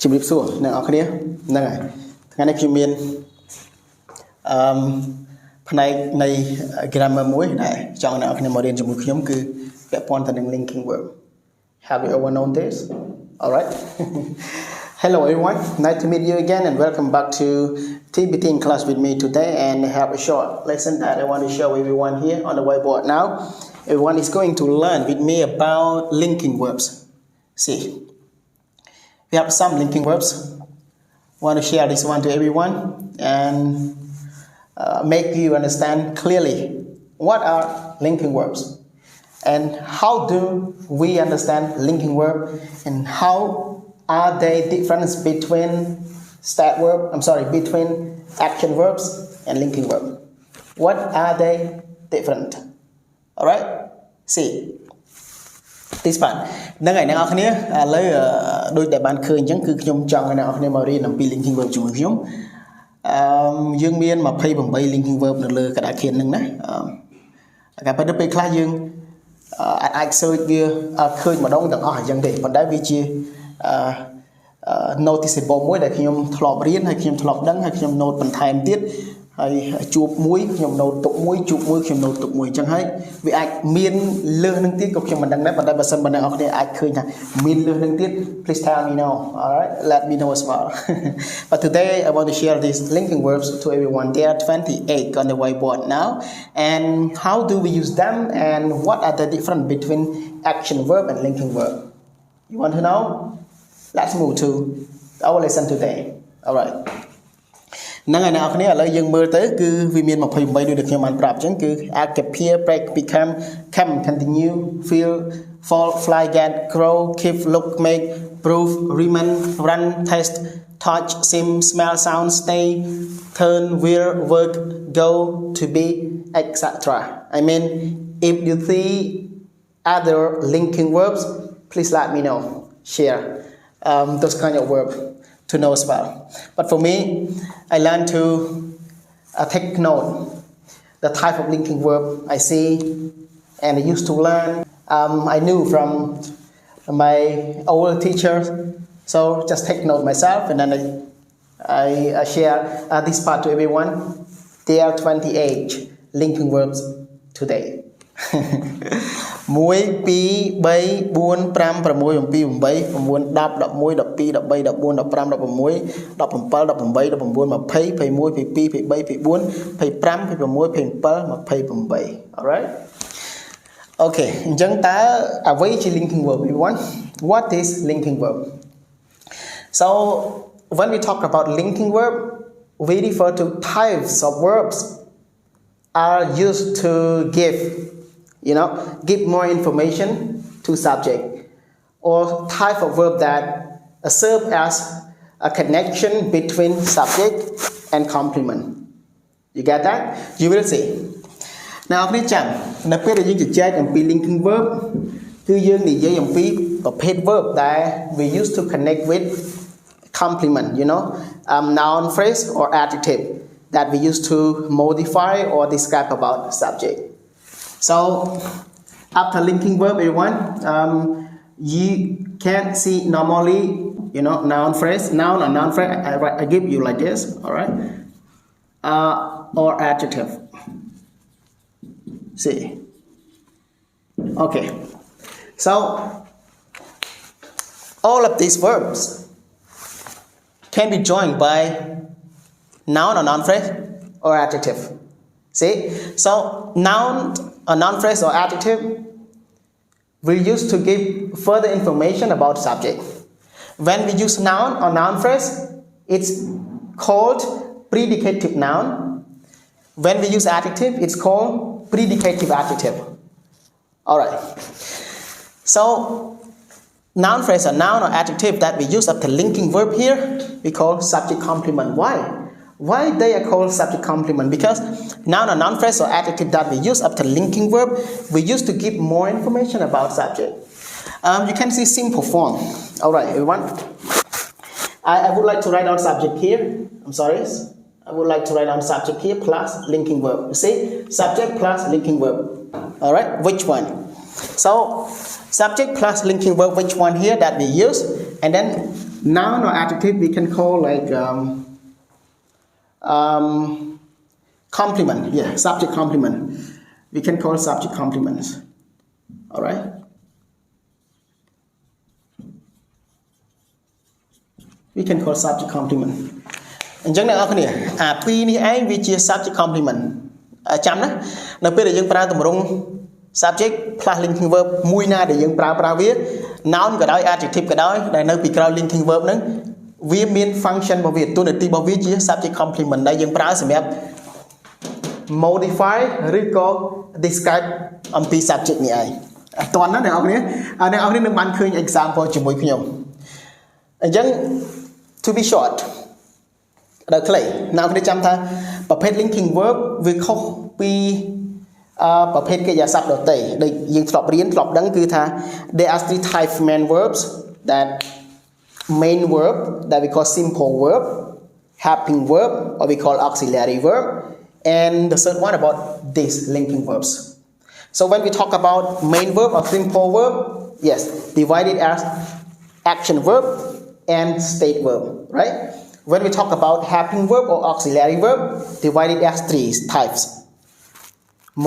ជំរាបសួរអ្នកនរគ្នាហ្នឹងហើយថ្ងៃនេះខ្ញុំមានផ្នែកនៃ grammar មួយដែលចង់អ្នកនរគ្នាមករៀនជាមួយខ្ញុំគឺពាក់ព័ន្ធទៅនឹង linking verb. Have you ever known this? All right. Hello everyone. Nice to meet you again and welcome back to TBT in class with me today, and I have a short lesson that I want to show everyone here on the whiteboard now. Everyone is going to learn with me about linking verbs. See, we have some linking verbs. I want to share this one to everyone and make you understand clearly what are linking verbs and how do we understand linking verb and how are they difference between between action verbs and linking verb. What are they different? All right, see this part ហ្នឹងហើយអ្នកនរគ្នាឥឡូវដូចតែបានឃើញអញ្ចឹងគឺខ្ញុំចង់ឲ្យអ្នកនរគ្នាមករៀនអំពី linking verb ជាមួយខ្ញុំយើងមាន28 linking verb នៅលើក្តារខៀនហ្នឹងណាតែប៉ុន្តែពេលខ្លះយើងអាច search វាឃើញម្ដងទាំងអស់អញ្ចឹងទេប៉ុន្តែវាជា noticeable មួយដែលខ្ញុំធ្លាប់រៀនហើយខ្ញុំធ្លាប់ដឹងហើយខ្ញុំ note បន្ថែមទៀតហើយជួបមួយខ្ញុំ note ទុកមួយជួបមួយខ្ញុំ note ទុកមួយអញ្ចឹងហើយវាអាចមានលើសនឹងទៀតក៏ខ្ញុំមិនដឹងដែរប៉ុន្តែបើសិនបើអ្នកនរគ្នាអាចឃើញថាមានលើសនឹងទៀត please tell me know. All right, let me know as well. But today I want to share these linking verbs to everyone. There are 28 on the whiteboard now, and how do we use them and what are the difference between action verb and linking verb? You want to know? Let's move to our lesson today. All right. ហ្នឹងហើយអ្នកនរគ្នាឥឡូវយើងមើលទៅគឺវាមាន28ដូចដែលខ្ញុំបានប្រាប់អញ្ចឹងគឺ appear, break, become, come, continue, feel, fall, fly, get, grow, keep, look, make, prove, remain, run, taste, touch, sim, smell, sound, stay, turn, wear, work, go, to be, etc. I mean, if you see other linking verbs, please let me know. Share those kind of verbs to know as well. But for me, I learned to take note the type of linking verb I see and I used to learn. I knew from my old teachers, so just take note myself and then I share this part to everyone. There are 28 linking verbs today. 1 2 3 4 5 6 7 8 9 10 11 12 13 14 15 16 17 18 19 20 21 22 23 24 25 26 27 28 all right. Okay, អញ្ចឹងតើអ្វីជា linking verb everyone? What is linking verb? So when we talk about linking verb, we refer to types of verbs are used to give more information to subject, or type of verb that serve as a connection between subject and complement. You get that? You will see. Now នេះចាំនៅពេលដែលយើងជជែកអំពី linking verb គឺយើងនិយាយអំពីប្រភេទ verb ដែល we use to connect with complement, noun, phrase or adjective that we use to modify or describe about subject. So after linking verb, everyone, you can see normally, noun phrase, noun or noun phrase. I give you like this, all right, or adjective. See, okay. So all of these verbs can be joined by noun or noun phrase or adjective. See, so noun, a noun phrase or adjective we use to give further information about subject. When we use noun or noun phrase, it's called predicative noun. When we use adjective, it's called predicative adjective. All right. So noun phrase or noun or adjective that we use after linking verb here, we call subject complement. Why they are called subject complement? Because noun or noun phrase or adjective that we use after linking verb, we use to give more information about subject. You can see simple form. All right, everyone. I would like to write down subject here. I'm sorry. I would like to write down subject here plus linking verb. You see, subject plus linking verb. All right, which one? So subject plus linking verb, which one here that we use, and then noun or adjective we can call like complement. Yeah, subject complement. We can call subject complements. All right. We can call subject complement. អញ្ចឹងអ្នកនរគ្នាអាពីរនេះឯងវាជា subject complement ចាំណានៅពេលដែលយើងប្រើទម្រង់ subject plus linking verb មួយណាដែលយើងប្រើវា noun ក៏ដោយ adjective ក៏ដោយដែលនៅពីក្រោយ linking verb ហ្នឹងវាមាន function របស់វាតួនាទីរបស់វាជា subject complement ដែលយើងប្រើសម្រាប់ modify ឬក៏ describe អំពី subject នេះឯងអត់ទាន់ណាអ្នកនរគ្នានឹងបានឃើញ example ជាមួយខ្ញុំអញ្ចឹង to be short ដល់ខ្លីអ្នកនរគ្នាចាំថាប្រភេទ linking verb វាខុសពីប្រភេទកិរិយាសព្ទដទៃដូចយើងធ្លាប់រៀនធ្លាប់ដឹងគឺថា there are three types main verbs that main verb that we call simple verb helping verb or we call auxiliary verb and the third one about these linking verbs. So when we talk about main verb or simple verb, yes, divided as action verb and state verb, right? When we talk about helping verb or auxiliary verb, divided as three types: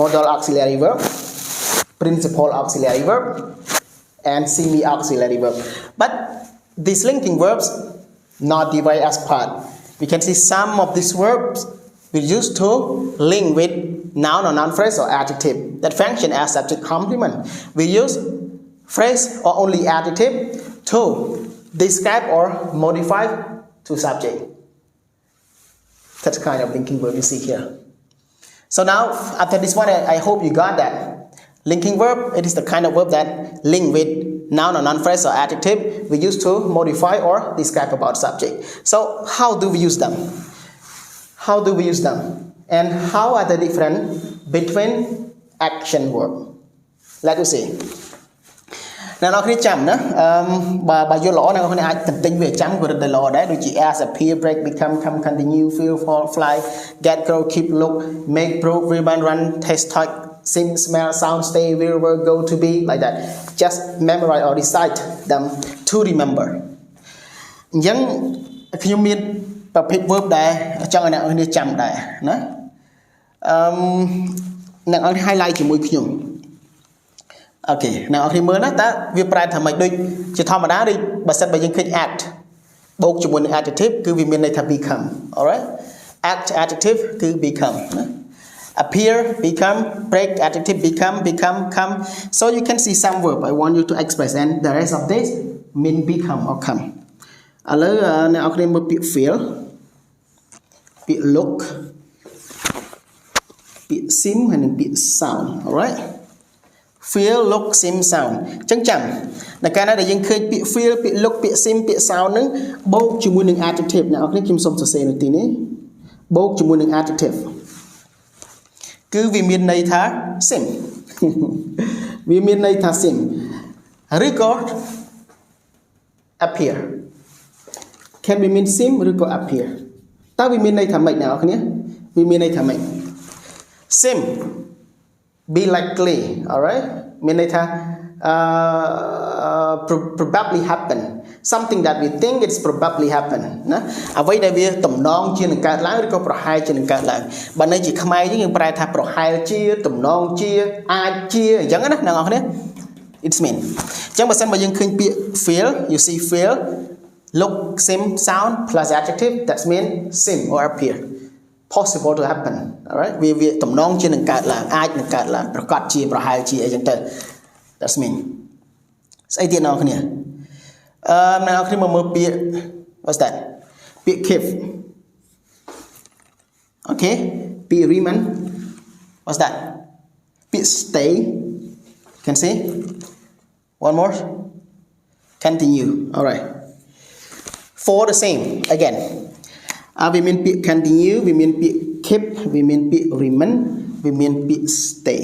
modal auxiliary verb, principal auxiliary verb, and semi-auxiliary verb. But these linking verbs not divided as part. We can see some of these verbs we use to link with noun or noun phrase or adjective that function as subject complement. We use phrase or only adjective to describe or modify to subject. That's kind of linking verb you see here. So now after this one, I hope you got that. Linking verb, it is the kind of verb that link with noun or noun phrase or adjective we use to modify or describe about subject. So how do we use them? How do we use them? And how are the different between action verb? Let us see. អ្នកនរគ្នាចាំណាបើយល់ល្អអ្នកនរគ្នាអាចទិញវាចាំក៏រត់ទៅល្អដែរដូចជា as appear break become come continue feel fall fly get grow keep look make broke rebound run taste talk sing smell sound stay will work go to be like that just memorize or recite them to remember អញ្ចឹងខ្ញុំមានប្រភេទ verb ដែរចង់ឲ្យអ្នកនរគ្នាចាំដែរណាអ្នកនរគ្នា highlight ជាមួយខ្ញុំ Okay, now អ្នកនរគ្នាមើលណាតើវាប្រែថាម៉េចដូចជាធម្មតាដូចបើសិនបើយើងឃើញ act បូកជាមួយនឹង adjective គឺវាមានន័យថា become alright act adjective គឺ become ណា appear become break adjective become come so you can see some verb I want you to express and the rest of this mean become or come ឥឡូវអ្នកនរគ្នាមើលពាក្យ feel ពាក្យ look ពាក្យ seem ហើយនិងពាក្យ sound alright feel look seem sound អញ្ចឹងចាំនៅកាលណាដែលយើងឃើញពាក្យ feel ពាក្យ look ពាក្យ seem ពាក្យ sound ហ្នឹងបូកជាមួយនឹង adjective អ្នកនរគ្នាខ្ញុំសូមសរសេរនៅទីនេះបូកជាមួយនឹង adjective គឺវាមានន័យថា seem វាមានន័យថា seem ឬក៏ appear can we mean seem ឬក៏ appear តើវាមានន័យថាម៉េចអ្នកនរគ្នាវាមានន័យថាម៉េច seem be likely alright មានន័យថា probably happen something that we think it's probably happen ណាអ្វីដែលវាទំនងជានឹងកើតឡើងឬក៏ប្រហែលជានឹងកើតឡើងបើន័យជាខ្មែរយើងប្រែថាប្រហែលជាទំនងជាអាចជាអញ្ចឹងណាអ្នកនរគ្នា it's mean អញ្ចឹងបើសិនបើយើងឃើញពាក្យ feel you see feel look seem sound plus adjective that mean seem or appear possible to happen alright វាទំនងជានឹងកើតឡើងអាចនឹងកើតឡើងប្រកាសជាប្រហែលជាអីចឹងទៅ that's mean ស្អីទៀតអ្នកនរគ្នាអ្នកនរគ្នាមកមើលពាក្យ what's that ពាក្យ keep okay ពាក្យ remain what's that ពាក្យ stay can see one more continue alright for the same again we mean ពាក្យ continue វាមានពាក្យ keep វាមានពាក្យ remain វាមានពាក្យ stay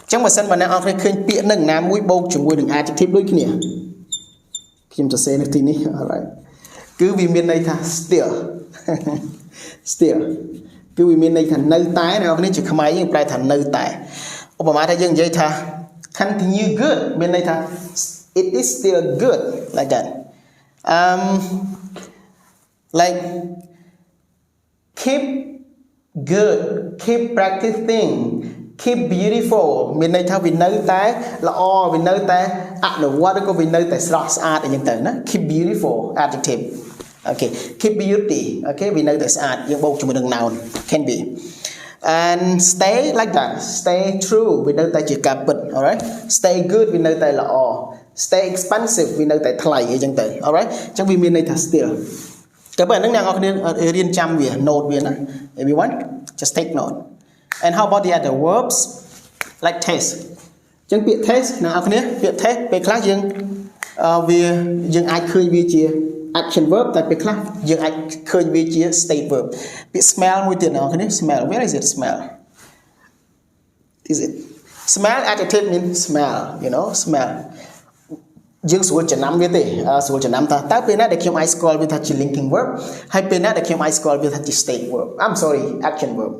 អញ្ចឹងបើសិនបើអ្នកនរគ្នាឃើញពាក្យនឹងណាមួយបូកជាមួយនឹង adjective ដូចគ្នាខ្ញុំសរសេរនៅទីនេះ alright គឺវាមានន័យថា still still គឺវាមានន័យថានៅតែអ្នកនរគ្នាជាខ្មែរយើងប្រែថានៅតែឧបមាថាយើងនិយាយថា continue good មានន័យថា it is still good like that like keep good keep practicing keep beautiful មានន័យថាវានៅតែល្អវានៅតែអនុវត្តឬក៏វានៅតែស្រស់ស្អាតអីចឹងទៅណា keep beautiful adjective okay keep beauty okay វានៅតែស្អាតយើងបូកជាមួយនឹង noun can be and stay like that stay true វានៅតែជាការពិត alright stay good វានៅតែល្អ stay expensive វានៅតែថ្លៃអីចឹងទៅ alright ចឹងវាមានន័យថា still តែបើហ្នឹងអ្នកនរគ្នារៀនចាំវា note វាណា everyone just take note and how about the other verbs like taste ចឹងពាក្យ taste អ្នកនរគ្នាពាក្យ taste ពេលខ្លះយើងយើងអាចឃើញវាជា action verb តែពេលខ្លះយើងអាចឃើញវាជា state verb ពាក្យ smell មួយទៀតអ្នកនរគ្នា smell where is it smell is it smell adjective means smell you know smell យើងស្រួលចំណាំវាទេស្រួលចំណាំតើពេលណាដែលខ្ញុំអាចស្គាល់វាថាជា linking verb ហើយពេលណាដែលខ្ញុំអាចស្គាល់វាថាជា state verb I'm sorry action verb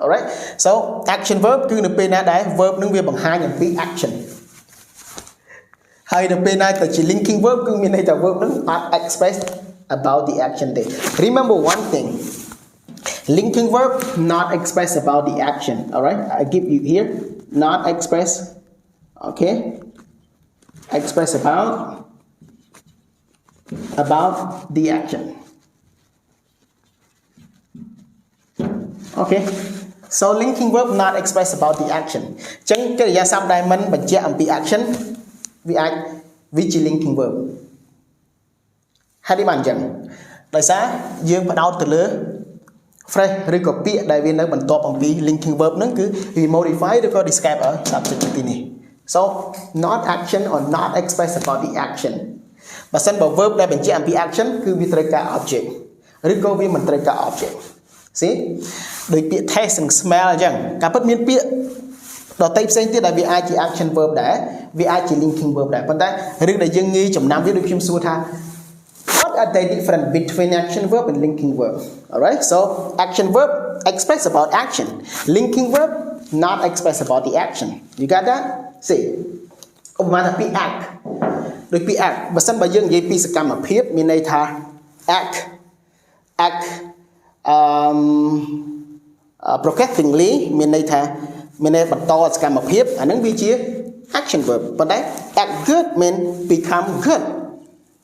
alright so action verb គឺនៅពេលណាដែល verb នឹងវាបង្ហាញអំពី action ហើយនៅពេលណាទៅជា linking verb គឺមានន័យថា verb នឹងអត់ express about the action ទេ remember one thing linking verb not express about the action alright I give you here not express okay express about the action okay so linking verb not express about the action ចឹងកិរិយាសព្ទដែលមិនបញ្ជាក់អំពី action វាជា linking verb ហើយនេះបានអញ្ចឹងដោយសារយើងផ្ដោតទៅលើ phrase ឬក៏ពាក្យដែលវានៅបន្ទាប់អំពី linking verb ហ្នឹងគឺវា modify ឬក៏ describe ឲ្យ subject ទីនេះ so not action or not express about the action បើសិនបើ verb ដែលបញ្ជាក់អំពី action គឺវាត្រូវការ object ឬក៏វាមិនត្រូវការ object see ដោយពាក្យ taste និង smell អញ្ចឹងការពិតមានពាក្យដតៃផ្សេងទៀតដែលវាអាចជា action verb ដែរវាអាចជា linking verb ដែរប៉ុន្តែរឿងដែលយើងងាយចំណាំវាដូចខ្ញុំសួរថា what are the difference between action verb and linking verb alright so action verb express about action linking verb not express about the action you got that see ឧបមាថាពាក្យ act ដូចពាក្យ act បើសិនបើយើងនិយាយពីសកម្មភាពមានន័យថា act procrastinately មានន័យថាមានន័យបន្តសកម្មភាពអាហ្នឹងវាជា action verb ប៉ុន្តែ act good mean become good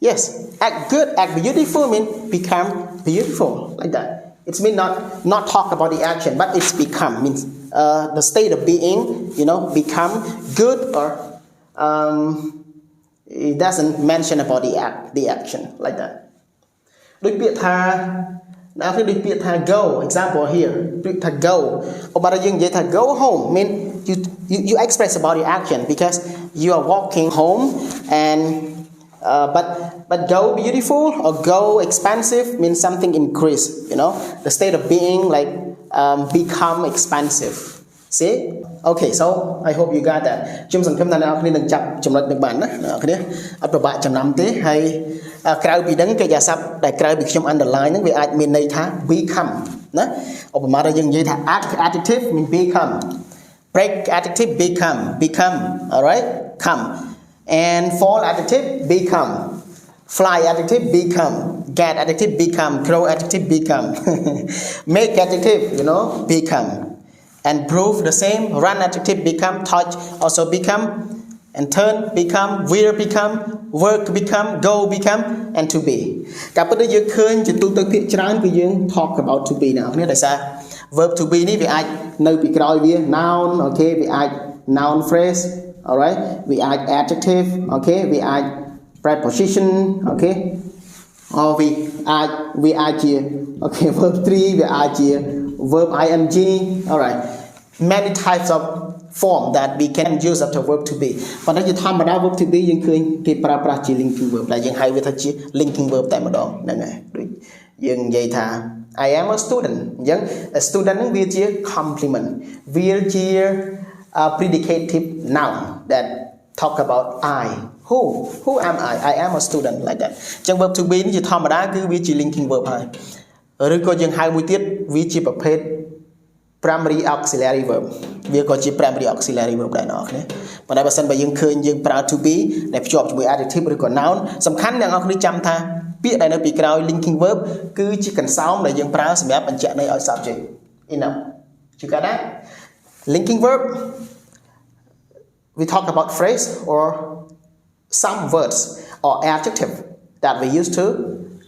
yes act good act beautiful mean become beautiful like that it's mean not talk about the action but it's become means the state of being you know become good or it doesn't mention about the action like that ដូចពាក្យថាnow if you go example here go but you go home mean you express about your action because you are walking home and but go beautiful or go expansive means something increase you know the state of being like become expansive see okay so I hope you got that ខ្ញុំសង្ឃឹមថាអ្នកនរគ្នានឹងចាប់ចំណុចនឹងបានណាអ្នកនរគ្នាអត់ពិបាកចំណាំទេហើយក្រៅពីហ្នឹងកិរិយាសព្ទដែលក្រៅពីខ្ញុំ underline ហ្នឹងវាអាចមានន័យថា become ណាឧបមាថាយើងនិយាយថា act adjective mean become break adjective become alright come and fall adjective become fly adjective become get adjective become grow adjective become make adjective you know become and prove the same run adjective become touch also become and turn become wear become work become go become and to be ការពិតយើងឃើញជាទូទៅភាគច្រើនគឺយើង talk about to be ណាអ្នកដោយសារ verb to be នេះវាអាចនៅពីក្រោយវា noun okay វាអាច noun phrase alright វាអាច adjective okay វាអាច preposition okay វាអាចជា okay verb 3វាអាចជា verb ing alright many types of form that we can use after verb to be ប៉ុន្តែជាធម្មតា verb to be យើងឃើញគេប្រើប្រាស់ជា linking verb ដែលយើងហៅវាថាជា linking verb តែម្ដងហ្នឹងហើយដូចយើងនិយាយថា I am a student អញ្ចឹង a student ហ្នឹងវាជា complement វាជា predicative noun that talk about I who am I am a student like that អញ្ចឹង verb to be នេះជាធម្មតាគឺវាជា linking verb ហើយឬក៏យើងហៅមួយទៀតវាជាប្រភេទ primary auxiliary verb វាក៏ជា primary auxiliary verb ដែរអ្នកនរគ្នាប៉ុន្តែបើសិនបើយើងឃើញយើងប្រើ to be ដែលភ្ជាប់ជាមួយ adjective ឬក៏ noun សំខាន់អ្នកនរគ្នាចាំថាពាក្យដែលនៅពីក្រោយ linking verb គឺជាកន្សោមដែលយើងប្រើសម្រាប់បញ្ជាក់ន័យឲ្យ subject enough ជឿកាណា linking verb we talk about phrase or some words or adjective that we use to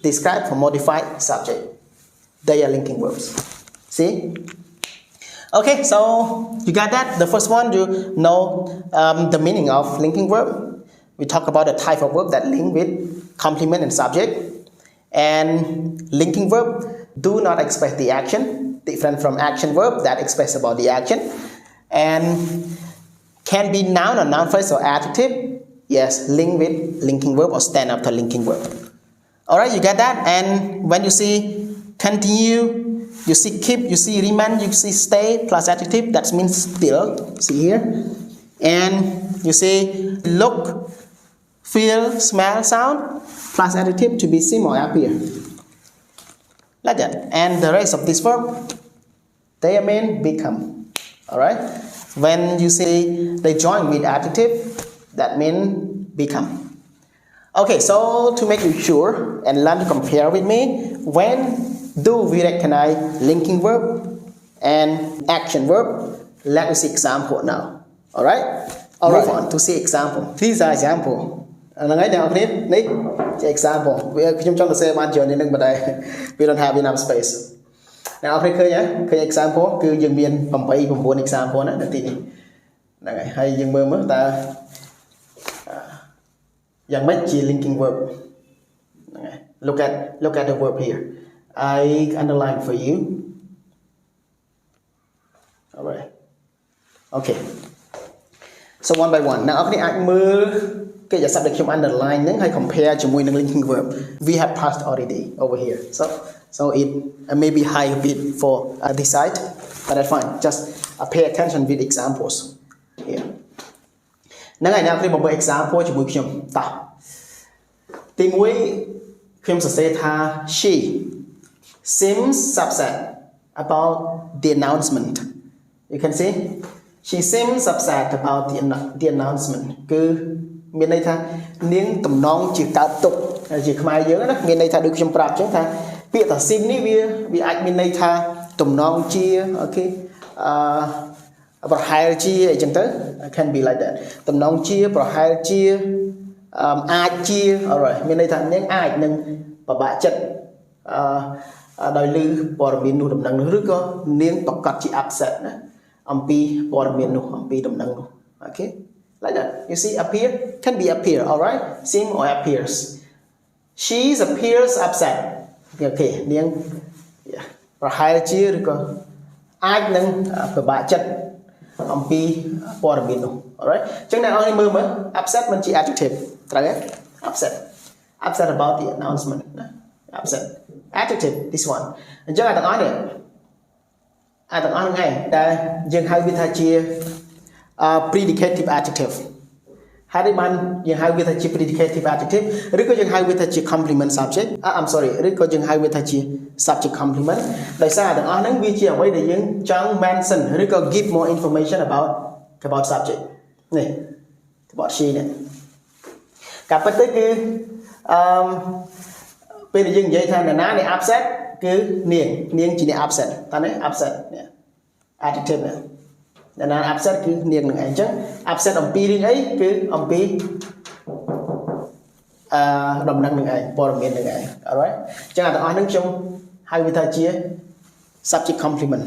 describe or modify subject they are linking verbs see okay so you got that the first one you know the meaning of linking verb we talk about the type of verb that link with complement and subject and linking verb do not express the action different from action verb that express about the action and can be noun or noun phrase or adjective yes link with linking verb or stand after linking verb all right you get that and when you see continue you see keep you see remain you see stay plus adjective that means still see here and you see look feel smell sound plus adjective to be seem or appear like that and the rest of this verb they mean become all right when you see they join with adjective that mean become okay so to make you sure and learn to compare with me when do we recognize linking verb and action verb let us see example now all right move on to see example these are example ហ្នឹងហើយអ្នកនរគ្នានេះជា example វាខ្ញុំចង់សរសេរបានច្រើននេះនឹងប៉ុន្តែ we don't have enough space អ្នកនរគ្នាឃើញហ៎ឃើញ example គឺយើងមាន8 9 example ណានៅទីនេះហ្នឹងហើយហើយយើងមើលតើយ៉ាងម៉េចជា linking verb ហ្នឹងហើយ look at the verb here I underline for you all right okay so one by one អ្នកនរគ្នាអាចមើលកិច្ចសព្ទដែលខ្ញុំ underline ហ្នឹងហើយ compare ជាមួយនឹង linking verb we have passed already over here so it may be high a bit for this side but that's fine just pay attention with examples here ហ្នឹងហើយអ្នកនរគ្នាមកមើល example ជាមួយខ្ញុំតោះទី1ខ្ញុំសរសេរថា she seems upset about the announcement you can see she seems upset about the announcement គឺមានន័យថានាងតំណងជាកើតទុកជាខ្មែរយើងណាមានន័យថាដូចខ្ញុំប្រាប់អញ្ចឹងថាពាក្យថា seem នេះវាអាចមានន័យថាតំណងជាអូខេប្រហែលជាអីចឹងទៅ can be like that តំណងជាប្រហែលជាអាចជា alright មានន័យថានាងអាចនឹងពិបាកចិត្តដោយឮព័ត៌មាននោះដំណឹងនោះឬក៏នាងប្រកាសជា upset ណាអំពីព័ត៌មាននោះអំពីដំណឹងនោះអូខេ like that you see appear can be appear all right seem or appears she appears upset okay នាងប្រហែលជាឬក៏អាចនឹងពិបាកចិត្តអំពីព័ត៌មាននោះ all right អញ្ចឹងអ្នកនរមើល upset មិនជា adjective ត្រូវទេ upset about the announcement ណា upset adjective this one អញ្ចឹងទាំងអស់នេះទាំងអស់ហ្នឹងឯងដែលយើងហៅវាថាជា predicative adjective ហើយបានយើងហៅវាថាជា predicative adjective ឬក៏យើងហៅវាថាជា complement subject I'm sorry ឬក៏យើងហៅវាថាជា subject complement ដោយសារទាំងអស់ហ្នឹងវាជាអ្វីដែលយើងចង់ mention ឬក៏ give more information about subject នេះ about she នេះការពិតទៅគឺពេលដែលយើងនិយាយថាអ្នកណានេះ upset គឺនាងជាអ្នក upset តើនេះ upset នេះ adjective នេះអ្នកណា upset គឺនាងនឹងឯងអញ្ចឹង upset អំពីរឿងអីគឺអំពីដំណឹងនឹងឯងព័ត៌មាននឹងឯង alright អញ្ចឹងទាំងអស់ហ្នឹងខ្ញុំហៅវាថាជា subject complement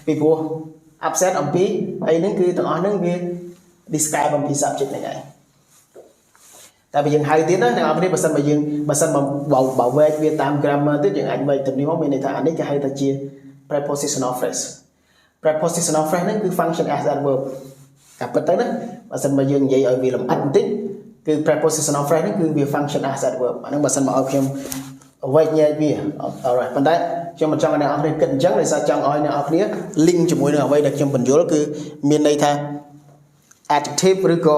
ពីព្រោះ upset អំពីអីហ្នឹងគឺទាំងអស់ហ្នឹងវា describe អំពី subject នឹងឯងតែបើយើងហៅទៀតណាអ្នកនរគ្នាបើសិនបើវែកវាតាម grammar ទៀតយើងអាចវែកទៅនេះមកមានន័យថាអានេះគេហៅថាជា prepositional phrase prepositional phrase ហ្នឹងគឺ function as adverb តែពិតទៅណាបើសិនបើយើងនិយាយឲ្យវាលម្អិតបន្តិចគឺ prepositional phrase ហ្នឹងគឺវា function as adverb អាហ្នឹងបើសិនមកឲ្យខ្ញុំវែកញែកវា alright ប៉ុន្តែខ្ញុំមិនចង់ឲ្យអ្នកនរគ្នាគិតអញ្ចឹងដោយសារចង់ឲ្យអ្នកនរគ្នា link ជាមួយនឹងអ្វីដែលខ្ញុំបញ្យល់គឺមានន័យថា adjective ឬក៏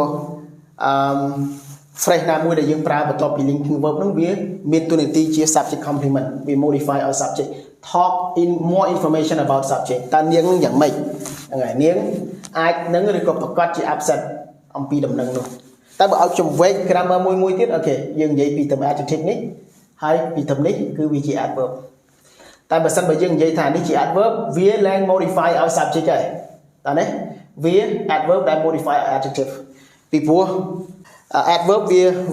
phrase ណាមួយដែលយើងប្រើបន្ទាប់ពី linking verb ហ្នឹងវាមានតួនាទីជា subject complement វា modify ឲ្យ subject talk in more information about subject តើនាងនឹងយ៉ាងម៉េចហ្នឹងហើយនាងអាចនឹងឬក៏ប្រកាសជា absent អំពីដំណឹងនោះតែបើឲ្យខ្ញុំវេក grammar មួយទៀតអូខេយើងនិយាយពី term adjective នេះហើយពី term នេះគឺវាជា adverb តែបើសិនបើយើងនិយាយថានេះជា adverb វាឡើង modify ឲ្យ subject ហើយតើនេះវា adverb ដែល modify ឲ្យ adjective ពីព្រោះ adverb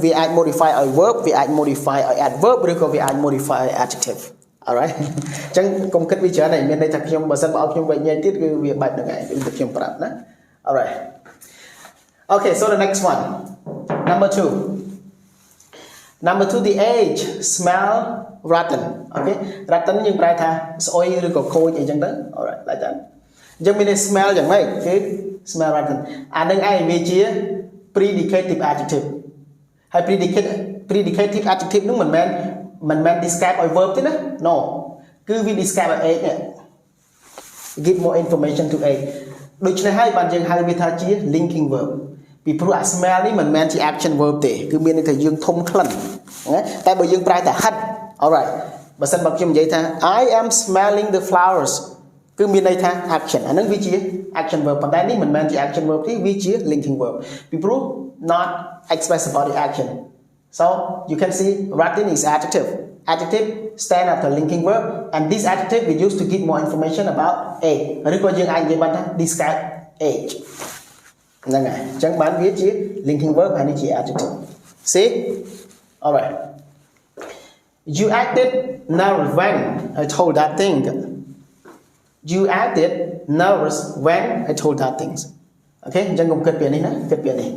វាអាច modify ឲ្យ verb វាអាច modify ឲ្យ adverb ឬក៏វាអាច modify ឲ្យ adjective alright អញ្ចឹងកុំគិតវាច្រើនហើយមានន័យថាខ្ញុំបើសិនបើឲ្យខ្ញុំវិញញ៉ៃទៀតគឺវាបែបហ្នឹងហើយគឺខ្ញុំប្រាប់ណា alright okay so the next one number 2 the age smell rotten okay rotten យើងប្រែថាស្អុយឬក៏ខូចអីចឹងទៅ alright like that អញ្ចឹងមានន័យ smell យ៉ាងម៉េចគឺ smell rotten អានឹងឯងវាជា predicative adjective ហើយ predicative adjective នោះមិនមែន describe ឲ្យ verb ទេណា no គឺវា describe ឲ្យ age នេះ give more information to age ដូច្នេះហើយបានយើងហៅវាថាជា linking verb ពីព្រោះអា smell នេះមិនមែនជា action verb ទេគឺមានន័យថាយើងធំក្លិនណាតែបើយើងប្រើតែ hit alright បើសិនបើខ្ញុំនិយាយថា I am smelling the flowers គឺមានន័យថា action អានឹងវាជា action verb ប៉ុន្តែនេះមិនមែនជា action verb ទេវាជា linking verb ពីព្រោះ not express about the action so you can see rotten is adjective stand after linking verb and this adjective we use to give more information about age ឬក៏យើងអាចនិយាយបានថា describe age ហ្នឹងហើយអញ្ចឹងបានវាជា linking verb ហើយនេះជា adjective see alright you acted nervous when I told that thing you acted nervous when I told that things okay អញ្ចឹងកុំគិតពីនេះណាគិតពីនេះ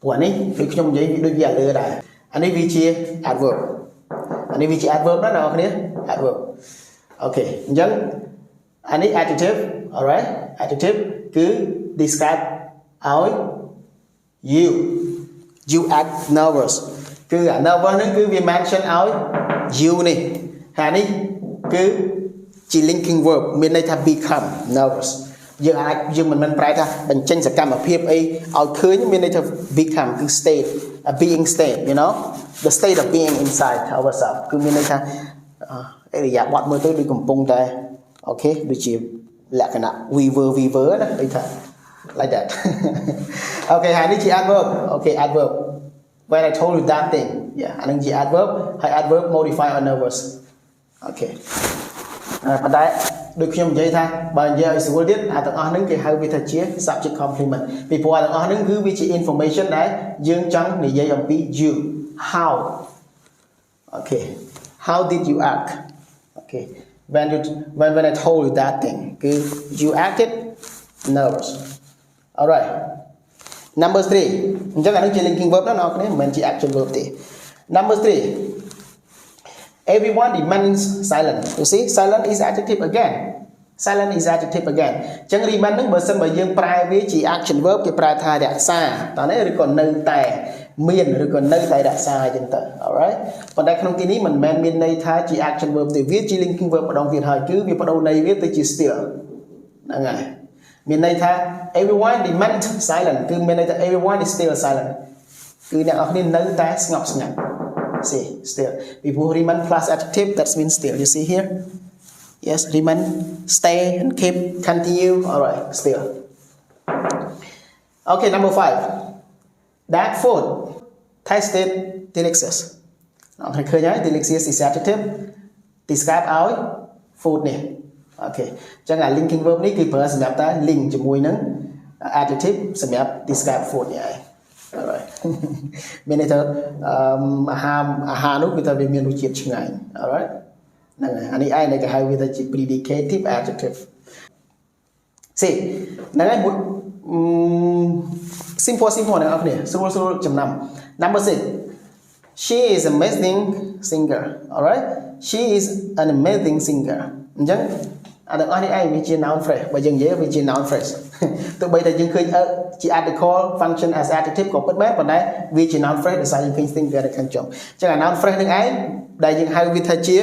ព្រោះនេះដូចខ្ញុំនិយាយដូចវាលើដែរអានេះវាជា adverb អានេះវាជា adverb ណាអ្នកនរគ្នា adverb okay អញ្ចឹងអានេះ adjective alright adjective គឺ describe ឲ្យ you act nervous គឺអា nervous ហ្នឹងគឺវា mention ឲ្យ you នេះហើយនេះគឺជា linking verb មានន័យថា become nervous យើងមិនមែនប្រែថាបញ្ចេញសកម្មភាពអីឲ្យឃើញមានន័យថា become គឺ state a being state you know the state of being inside ourselves គឺមានន័យថាអរិយាបថមើលទៅដូចកំពុងតែអូខេដូចជាលក្ខណៈ weaver ណាដូចថា like that okay ហើយនេះជា adverb okay adverb when I told you that thing yeah អានឹងជា adverb ហើយ adverb modify or nervous okay ប៉ុន្តែដូចខ្ញុំនិយាយថាបើនិយាយឲ្យស្រួលទៀតអាទាំងអស់ហ្នឹងគេហៅវាថាជា subject complement ពីព្រោះអាទាំងអស់ហ្នឹងគឺវាជា information ដែលយើងចង់និយាយអំពី you how okay how did you act okay when I told you that thing គឺ you acted nervous alright number 3អញ្ចឹងអានេះជា linking verb ណាអ្នកនរគ្នាមិនមែនជា action verb ទេ number 3 everyone demands silence you see silence is adjective again អញ្ចឹង remain ហ្នឹងបើសិនបើយើងប្រែវាជា action verb គេប្រែថារក្សាតើនេះឬក៏នៅតែមានឬក៏នៅតែរក្សាអញ្ចឹងទៅ alright ប៉ុន្តែក្នុងទីនេះមិនមែនមានន័យថាជា action verb ទេវាជា linking verb ម្ដងទៀតហើយគឺវាបដូរន័យវាទៅជា still ហ្នឹងហើយមានន័យថា everyone demands silence គឺមានន័យថា everyone is still silent គឺអ្នកនរគ្នានៅតែស្ងប់ស្ងាត់ see still before remain plus adjective that means still you see here yes remain stay and keep continue alright still okay number 5 that food tasted delicious អ្នកឃើញហើយ delicious is adjective describe ឲ្យ food នេះ okay អញ្ចឹងអា linking verb នេះគឺប្រើសម្រាប់តែ link ជាមួយនឹង adjective សម្រាប់ describe food នេះហើយ alright មានន័យថាអាហារនោះគឺថាវាមានរសជាតិឆ្ងាញ់ alright ហ្នឹងហើយអានេះឯងគេហៅវាថាជា predicative adjective see ហ្នឹងហើយsimple អ្នកនរគ្នាស្រួលចំណាំ number 6 she is amazing singer alright she is an amazing singer អញ្ចឹងអាទាំងអស់នេះឯងវាជា noun phrase បើយើងនិយាយវាជា noun phrase ទោះបីតែយើងឃើញជា article function as adjective ក៏ពិតមែនប៉ុន្តែវាជា noun phrase ដោយសារយើងឃើញ singer នៅខាងចុងអញ្ចឹងអា noun phrase នឹងឯងដែលយើងហៅវាថាជា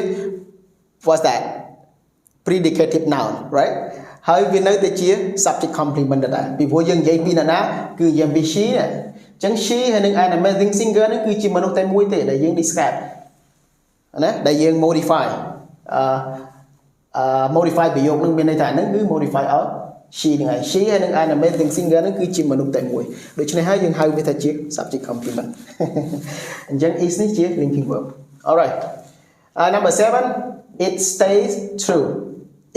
what's that predicative noun right ហើយវានៅតែជា subject complement ដែរពីព្រោះយើងនិយាយពីណាគឺនិយាយពី she អញ្ចឹង she ហើយនឹង an amazing singer ហ្នឹងគឺជាមនុស្សតែមួយទេដែលយើង describe ណាដែលយើង modify modify ប្រយោគនឹងមានន័យថាហ្នឹងគឺ modify ឲ្យ she ហ្នឹងហើយ she ហើយនឹង animating singer ហ្នឹងគឺជាមនុស្សតែមួយដូច្នេះហើយយើងហៅវាថាជា subject complement អញ្ចឹង is នេះជា linking verb alright number 7 it stays true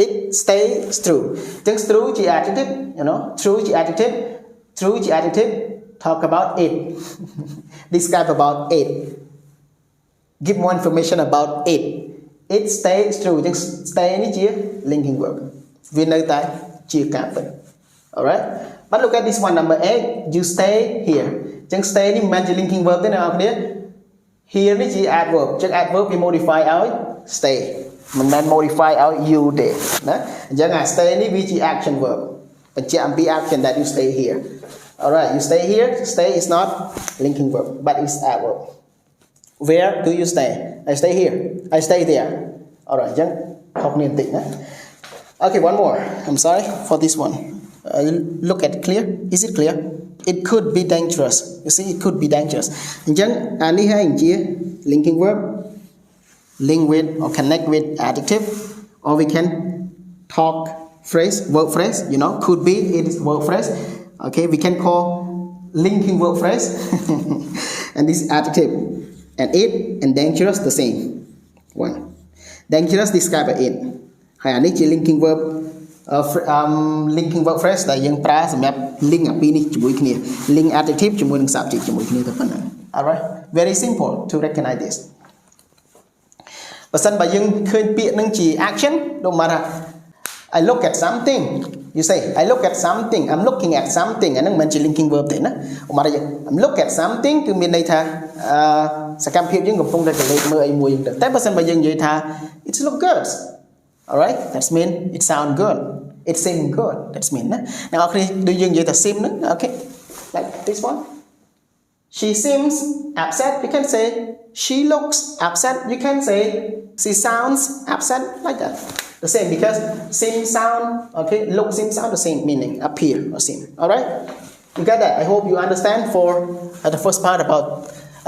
it stays true អញ្ចឹង true ជា adjective you know true ជា adjective true ជា adjective talk about it describe about it give more information about it it stays true អញ្ចឹង stay នេះជា linking verb វានៅតែជាការពិត alright but look at this one number 8 you stay here អញ្ចឹង stay នេះមិនមែនជា linking verb ទេអ្នកនរគ្នា here នេះជា adverb អញ្ចឹង adverb វា modify ឲ្យ stay មិនមែន modify ឲ្យ you ទេណាអញ្ចឹងអា stay នេះវាជា action verb បញ្ជាក់អំពី action that you stay here alright you stay here stay is not linking verb but it's adverb where do you stay I stay here I stay there alright អញ្ចឹងខុសគ្នាបន្តិចណាOkay, one more. I'm sorry for this one. Look at clear. Is it clear? It could be dangerous. You see, it could be dangerous. Anh này hai chia linking verb, link with or connect with adjective, or we can talk phrase, verb phrase. You know, could be it is verb phrase. Okay, we can call linking verb phrase, and this adjective, and it and dangerous the same. One, dangerous describe it. ហើយអានេះជា linking verb linking verb phrase ដែលយើងប្រើសម្រាប់ link អាពីរនេះជាមួយគ្នា link adjective ជាមួយនឹង subject ជាមួយគ្នាទៅប៉ុណ្ណឹង alright very simple to recognize this បើសិនបើយើងឃើញពាក្យនឹងជា action ដូចមកថា I look at something you say I look at something I'm looking at something អាហ្នឹងមិនមែនជា linking verb ទេណាឧមាថា I'm look at something គឺមានន័យថាសកម្មភាពយើងកំពុងតែកលេចមើលអីមួយតែបើសិនបើយើងនិយាយថា it look good alright that's mean it sound good it seem good that's mean ណាអ្នកនរគ្នាដូចយើងនិយាយថា seem ហ្នឹង okay like this one she seems upset you can say she looks upset you can say she sounds upset like that the same because seem sound okay look seem sound the same meaning appear or seem alright you got that I hope you understand for the first part about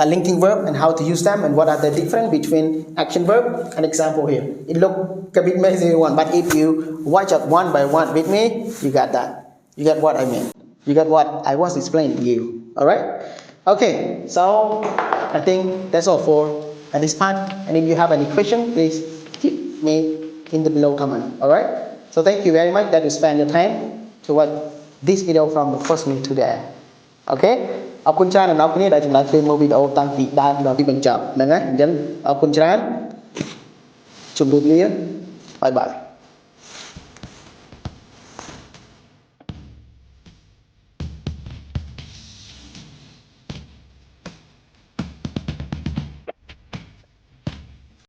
a linking verb and how to use them and what are the difference between action verb and example here. It look a bit messy one, but if you watch it one by one with me, you got that. You got what I mean. You got what I was explaining to you. All right? Okay. So I think that's all for this part. And if you have any question, please keep me in the below comment. All right? So thank you very much that you spend your time to watch this video from the first minute to the end. Okay? អរគុណច្រើនដល់អ្នកគ្នាដែលចំណាយពេលមើលវីដេអូតាំងពីដើមដល់ទីបញ្ចប់ហ្នឹងណាអញ្ចឹងអរគុណច្រើនជម្រាបលាបាយបាយ